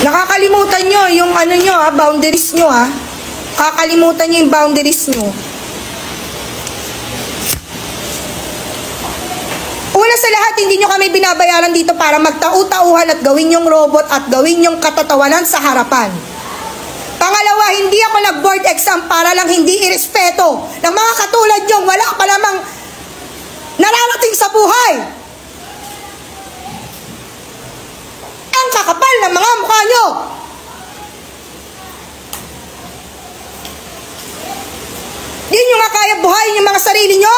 Nakakalimutan nyo yung ano nyo ha, boundaries nyo ha. Kakalimutan nyo yung boundaries nyo. Una sa lahat, hindi nyo kami binabayaran dito para magtau-tauhan at gawin yung robot at gawin yung katatawanan sa harapan. Pangalawa, hindi ako nag-board exam para lang hindi irespeto ng mga katulad nyo. Wala pa namang nararating sa buhay. Ang kakapal ng mga mukha nyo. Hindi nyo nga kaya buhayin yung mga sarili nyo?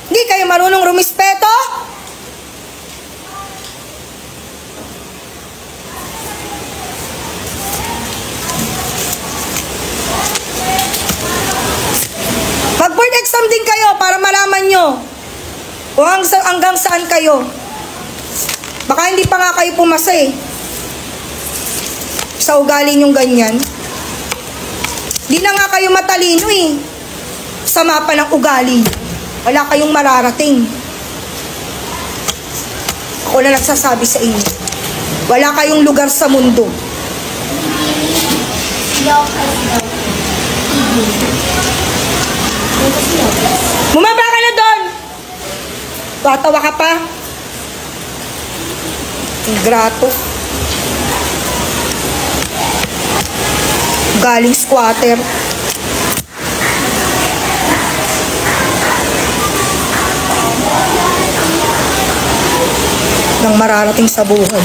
Hindi kayo marunong rumispeto? Mag-board exam din kayo para malaman nyo kung hanggang saan kayo. Baka hindi pa nga kayo pumasa eh. Sa ugali nyong ganyan. Di na nga kayo matalino eh. Sama pa ng ugali. Wala kayong mararating. Ako na nagsasabi sa inyo. Wala kayong lugar sa mundo. Bumaba ka na doon. Tatawa ka pa. Ingrato. Galing squatter. Nang mararating sa buhay.